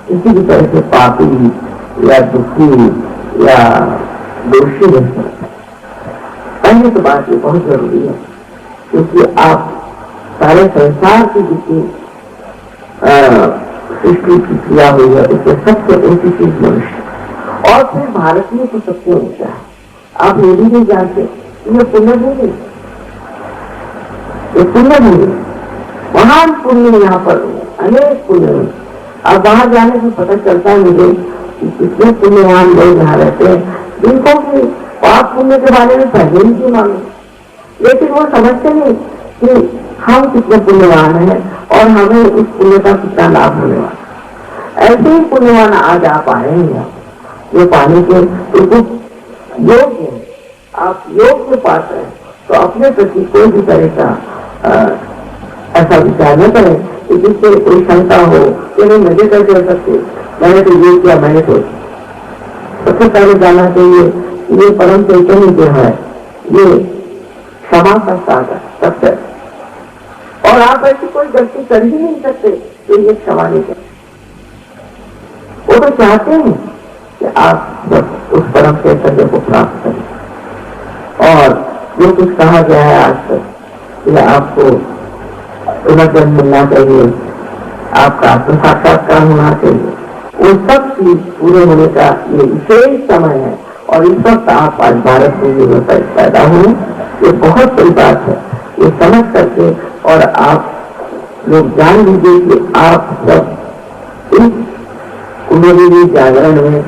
किसी भी तरह से पापी या दुखी या दोषी नहीं करते। पहली तो बात ये बहुत जरूरी है, क्योंकि आप सारे संसार की जितनी सृष्टि की क्रिया हुई है उससे सबसे ऊंची चीज मनुष्य, और फिर भारतीय को सबसे ऊंचा है। आप ये भी नहीं जानते ये पुण्य भूमि, ये पुण्य भूमि, महान पुण्य यहाँ पर अनेक पुण्य। अब वहां जाने से पता चलता है मुझे कि कितने पुण्यवान लोग यहाँ रहते हैं जिनको कि पाप पुण्य के बारे में पहले ही क्यों मालूम, लेकिन वो समझते नहीं कि हम कितने पुण्यवान हैं और हमें इस पुण्य का कितना लाभ होने वाला। ऐसे ही पुण्यवान आज आप आए हैं ये पाने के योग्य है। आप योग में पाते हैं तो अपने प्रति कोई भी तरह का ऐसा विचार न करें कि जिससे कोई शंका हो कि नहीं मुझे कैसे हो सकते, मैंने तो ये किया, मैंने तो सबसे पहले जाना चाहिए ये परम चैतन्य जो है ये क्षमा का सागर सत्य, और आप ऐसी कोई गलती कर ही नहीं सकते तो ये क्षमा नहीं कर। वो तो चाहते हैं कि आप जब उस परम चैतन्य को प्राप्त करें, और जो कुछ कहा गया है आज तक कि आपको पुनर्जन्म मिलना चाहिए, आपका आत्म साक्षात्कार होना चाहिए, वो सब चीज पूरे होने का ये विशेष समय है। और इस वक्त आप आज भारत में पैदा हुए, ये बहुत बड़ी बात है। ये समझ करके और आप लोग जान लीजिए कि आप सब इस कुंडलिनी जागरण में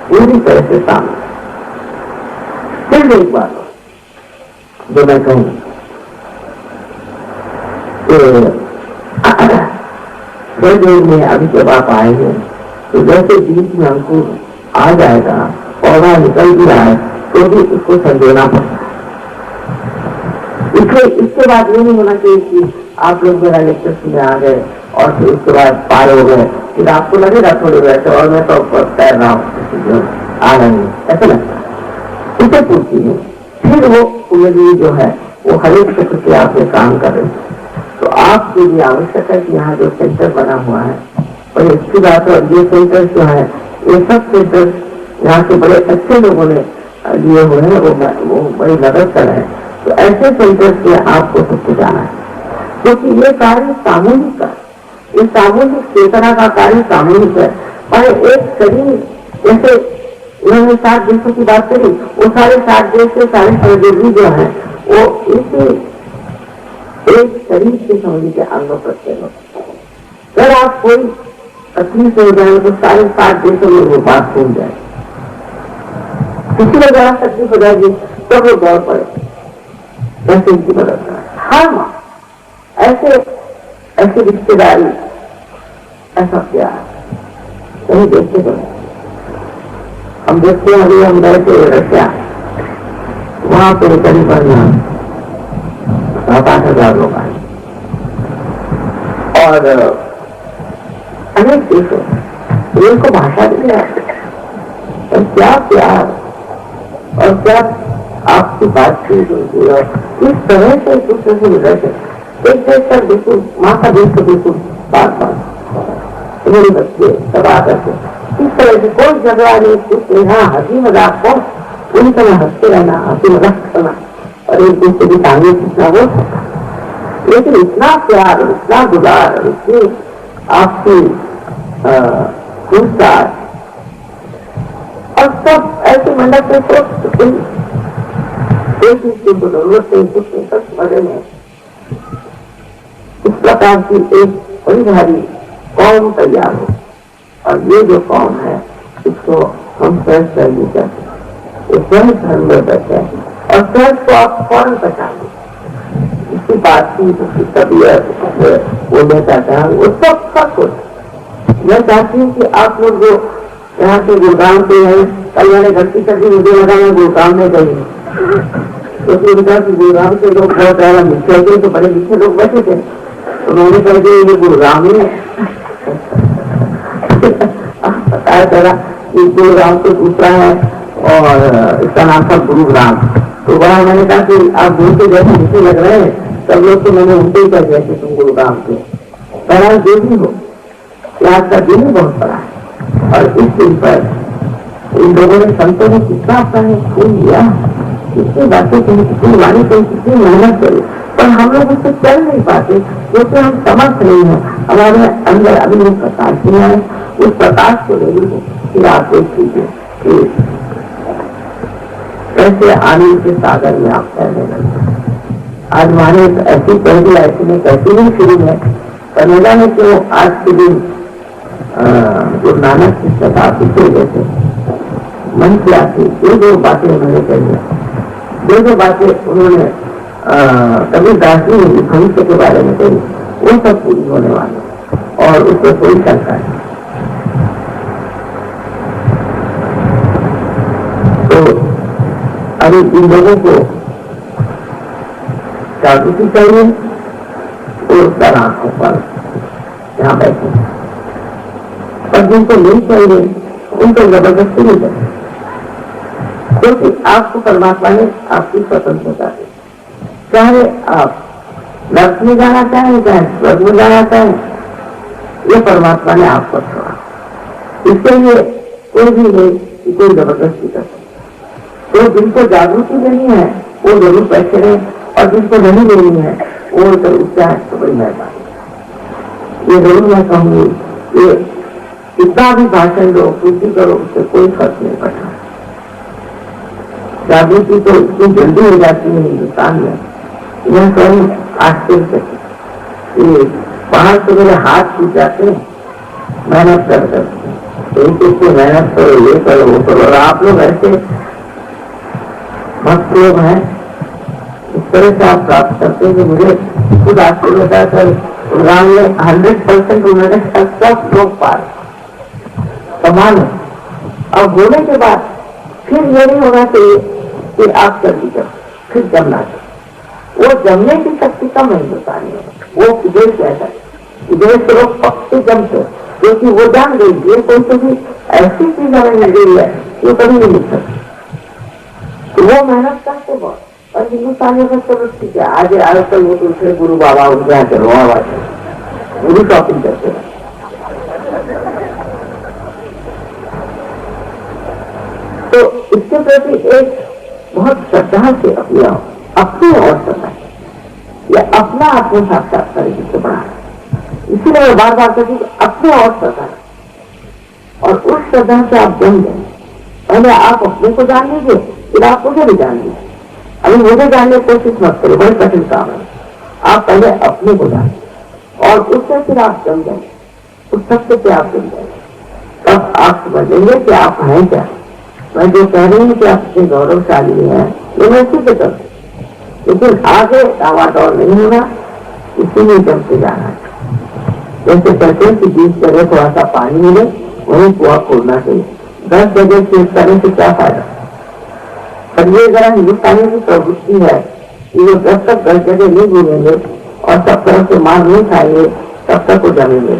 पूरी तरह से शामिल। फिर एक बात जो मैं कहूँ देर में अभी जब आप आएंगे तो जैसे बीच में अंकुर आ जाएगा, पौधा निकल भी रहा है तो भी उसको संजोना पड़ता है। इसलिए इसके बाद ये नहीं होना चाहिए कि आप लोग मेरा लेक्चर सुनने आ गए और फिर उसके बाद पार हो गए, फिर आपको लगेगा थोड़ी वैसे और मैं तो तैर रहा हूँ आ रही हूँ, ऐसा लगता है। उसे पूछती है फिर वो कुंडली जो है वो हर एक क्षेत्र से आपके काम कर रहे हैं। तो आपके लिए आवश्यक है कि यहाँ जो सेंटर बना हुआ है और इसकी बात है, ये सेंटर जो है ये सब सेंटर यहाँ के बड़े अच्छे लोगों ने लिए हुए हैं, वो बड़ी मदद कर रहे हैं। तो ऐसे सेंटर से आपको सबको जाना है, क्योंकि ये कार्य सामूहिक है, ये सामूहिक चेतना का कार्य सामूहिक है। और एक शरीर जैसे उन्होंने 7 देशों की बात करी, वो सारे 7 देश के सारे सहयोगी जो है वो इसी एक शरीर के समझ के अंगों प्रत्यय होते हैं। अगर आप कोई तकलीफ हो जाए तो सारे 7 देशों में वो बात भूल जाए, किसी को जरा तकलीफ हो जाएगी तो वो दौड़ पड़े ऐसे इनकी मदद करें। हर माँ ऐसे रिश्तेदारी ऐसा प्यार कहीं देखते तो हम देखते हैं। अभी हम गए थे रशिया, वहां पे करीबन 7-8 हजार लोग आए और अनेक देशों उनको भाषा भी नहीं आती, और क्या प्यार और क्या आपकी बातचीत होती है। इस तरह से एक दूसरे से मिल रहे, एक देश का बिल्कुल माँ का देश को बिल्कुल बात मेरे बच्चे सब आकर के इस तरह से कोई झगड़ा नहीं, कुछ यहाँ हंसी मजाक हो उन समय हंसते रहना, हंसी मजाक करना और एक दूसरे की टांगे खींचना हो, लेकिन इतना प्यार, इतना गुलार, इतनी आपकी पूछताछ और सब ऐसे मंडप में कोई चीज की जरूरत नहीं, कुछ नहीं, सब मजे में। इस प्रकार की एक बड़ी भारी कौम तैयार हो, और ये जो कौम है इसको हम सहज शैली कहते हैं। ये सहज धर्म में बैठे हैं और सहज को आप फौरन पहचान लो, इसकी बातचीत, उसकी तबीयत, बोलने का ढंग, वो सब कुछ। मैं चाहती हूँ कि आप लोग जो यहाँ से गुड़गांव से हैं, कल मैंने गलती करके मुझे लगा मैं गुड़गांव में गई, क्योंकि उनका गुड़गांव से लोग बहुत ज्यादा मिलते थे, तो बड़े लिखे लोग बैठे थे, तो मैंने कह दिया ये गुड़गांव में बताया चला कि गुरुग्राम से दूसरा है और इसका नाम था गुरुग्राम। तो वहाँ मैंने कहा कि आप दूर के जैसे नीचे लग रहे हैं, सब लोग तो मैंने उनके ही कर दिया कि तुम गुरुग्राम के पहला जो भी हो। आज का दिन ही बहुत बड़ा है और इस दिन पर इन लोगों ने, संतों ने कितना अपना फूल लिया, कितनी बातें कही, कितनी वाणी कही, कितनी मेहनत करी, पर हम लोग उससे चल नहीं पाते क्योंकि हम समर्थ नहीं है। हमारे अंदर अभी वो प्रकाश नहीं है, उस प्रकाश को ले लीजिए। फिर आप देख लीजिए कि कैसे आनंद के सागर में आप तैरने लगे। आज हमारे ऐसी पहली ऐसी में कहती नहीं शुरू में कनेडा में क्यों आज के दिन गुरु नानक की शताब्दी के जैसे मन की आती जो बातें उन्होंने कही, जो बातें उन्होंने कबीरदास जी ने भविष्य के बारे में कही, वो सब पूरी होने वाले और उससे कोई शंका नहीं। तो अभी इन लोगों को जागृति चाहिए और सर आंखों पर यहाँ बैठे, पर जिनको नहीं चाहिए उनको जबरदस्ती नहीं करनी, क्योंकि आपको परमात्मा ने आपकी स्वतंत्रता दी। चाहे आप नर्क में जाना चाहें, चाहे स्वर्ग में जाना चाहें, ये परमात्मा ने आपको छोड़ा। इसके लिए कोई भी नहीं कि कोई जबरदस्ती कर सकते। तो जिनको जागृति देनी है वो जरूर बैठे रहे, और जिनको नहीं देनी है वो जरूर चाहे तो बड़ी मेहरबानी। ये जरूर मैं कहूंगी, ये कितना भी भाषण दो, पूर्ति करो, उससे कोई फर्क नहीं पड़ता। जागृति तो इतनी जल्दी हो जाती है हिंदुस्तान में, यह स्वयं आश्चर्य से बाहर से मेरे हाथ छूट जाते हैं मेहनत कर करके, एक मेहनत करो, ये करो, वो करो, और आप लोग ऐसे भक्त लोग हैं, इस तरह से आप प्राप्त करते हैं कि मुझे खुद आश्चर्य होता है। सर प्रोग्राम में 100% उन्होंने सब लोग पार समान है, और बोलने के बाद फिर ये नहीं होना चाहिए कि आप जल्दी करो, फिर जमना चाहिए। वो जमने की शक्ति कम नहीं होता है, वो विदेश ऐसा है, विदेश से लोग पक्के जमते, क्योंकि वो जान गई ये कोई तो भी ऐसी चीज हमें मिल गई है जो कभी नहीं मिल सकती। तो वो मेहनत करते बहुत, और हिंदुस्तानियों का चलो ठीक है, आज आजकल वो दूसरे गुरु बाबा उनके यहाँ चलो गुरु शॉपिंग करते हैं। तो इसके प्रति एक बहुत श्रद्धा से अपनी और श्रद्धा या अपना आत्म साक्षात्कार जिससे बढ़ा, इसीलिए मैं बार बार कहती हूँ अपने और श्रद्धा, और उस श्रद्धा से आप जम जाए। पहले आप अपने को जान लीजिए, फिर आप मुझे भी जान लीजिए। अभी मुझे जानने की कोशिश मत करो, बड़ी कठिन काम है। आप पहले अपने को जानिए और उससे फिर आप जम जाए, उस सत्य से आप जम जाए, तब आप समझेंगे कि आप हैं क्या। मैं जो कह रही हूँ कि आप इतने गौरवशाली हैं, ये मैं सिद्ध कर, लेकिन आगे दावादौर नहीं होना, इसीलिए जमते जाना। जैसे कहते हैं कि 20 जगह थोड़ा सा पानी मिले वहीं कुआ खोलना चाहिए, 10 जगह से करने से क्या फायदा। पर ये जरा हिंदुस्तानी की प्रवृत्ति है कि वो जब तक 10 जगह नहीं घूमेंगे और सब तरह से मार नहीं खाएंगे तब तक वो जमेंगे।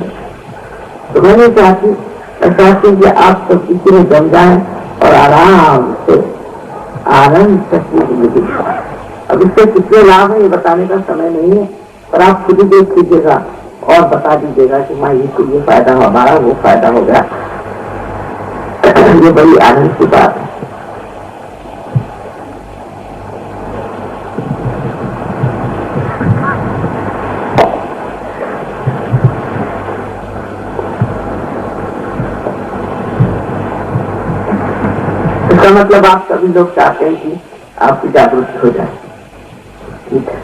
तो मैं नहीं चाहती कि आप सब किसी में जम जाए और आराम से आनंद से जिंदगी। अब इससे कितने लाभ है ये बताने का समय नहीं है, पर आप खुद ही देख लीजिएगा और बता दीजिएगा कि माँ ये फायदा हो, हमारा वो फायदा हो गया। ये बड़ी आनंद की बात है। इसका मतलब आप सभी लोग चाहते हैं कि आपकी जागृति हो जाए, ठीक है।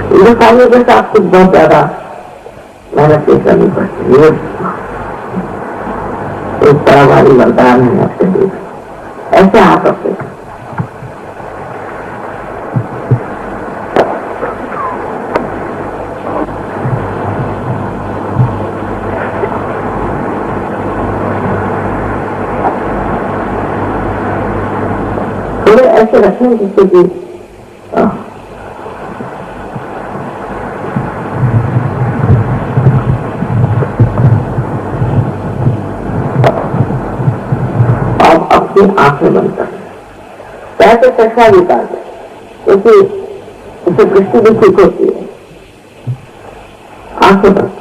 हिंदुस्तानियों के साथ कुछ बहुत ज्यादा मेहनत नहीं करनी पड़ती है, एक तरह वाली वरदान है आपके लिए, ऐसे आप अपने ऐसे रखें जिससे कि आप अपनी आंखें बंद कर ऐसे चश्मा भी उतार दें, क्योंकि उसे दृष्टि भी ठीक होती है। आंखें बंद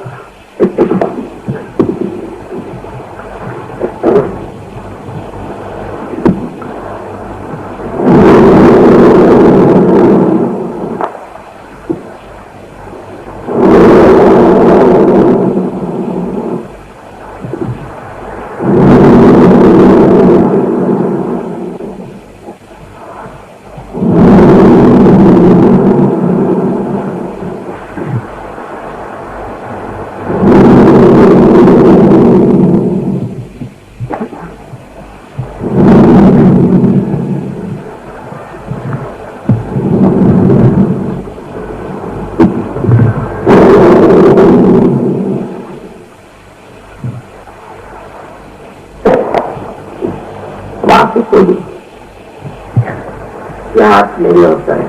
हाथ मेरी ओर करें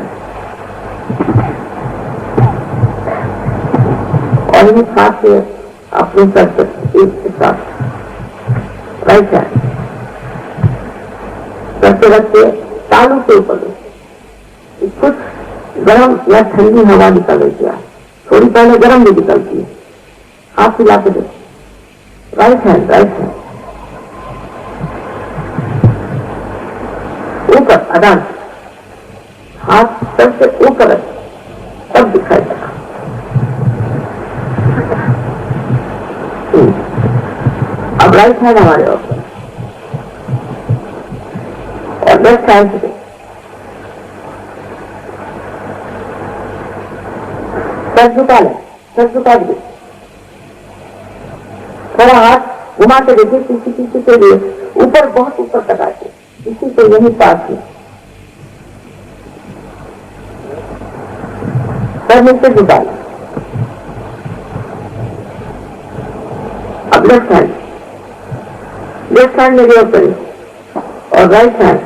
और ये हाथ से अपने सर पर एक के साथ राइट हैंड करते रखते तालू के ऊपर कुछ गर्म या ठंडी हवा निकल रही है, थोड़ी पहले गर्म भी निकलती है। हाथ हिला के देखो, राइट हैंड ऊपर अदान हाथ सर से ऊपर तब दिखाई देगा। अब राइट हैंड हमारे ऊपर और लेफ्ट हैंड से सर झुका लें, सर झुका दीजिए, थोड़ा हाथ घुमा के देखिए पीछे पीछे के लिए, ऊपर बहुत ऊपर तक आते, इसी से यही पास है। सर नीचे झुका लें। अब लेफ्ट हैंड मेरे ऊपर और राइट हैंड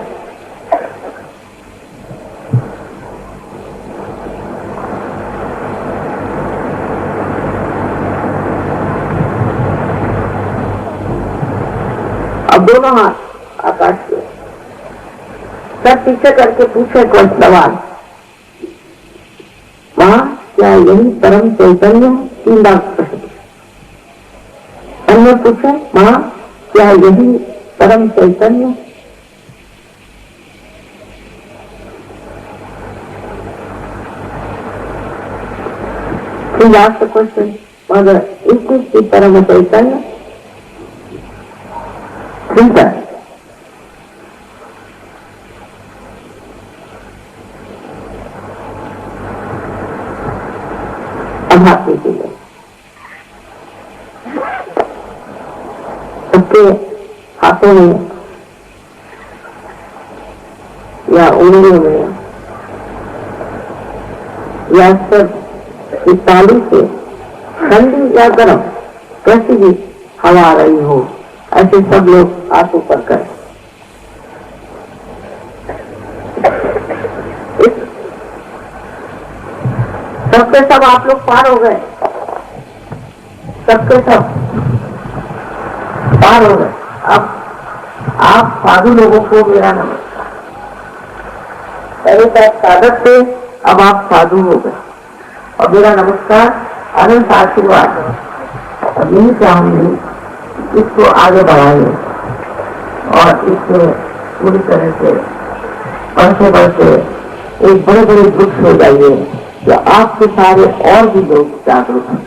अब दोनों हाथ आकाश में, सर पीछे करके पूछे कोई सवाल, वहां क्या यही परम चैतन्य? 3 बार प्रश्न अन्य पूछे, वहां क्या यही परम चैतन्य? लास्ट क्वेश्चन, मगर इसकी परम चैतन्य ठीक है। अब हाथ लीजिए, उसके हाथों में या उंगलियों में या सिर्फ इस ताली से ठंडी या गर्म कैसी भी हवा आ रही हो, ऐसे सब लोग हाथ ऊपर करें। सबके सब आप लोग पार हो गए, सबके सब पार हो गए। अब आप साधु लोगों को मेरा नमस्कार। पहले तक साधक थे, अब आप साधु हो गए और मेरा नमस्कार, अनंत आशीर्वाद। अब यही चाहूंगी इसको आगे बढ़ाइए और इससे पूरी तरह से बढ़ते बढ़ते एक बड़े बड़े वृक्ष हो जाइए कि आपके सारे और भी लोग जागरूक हैं।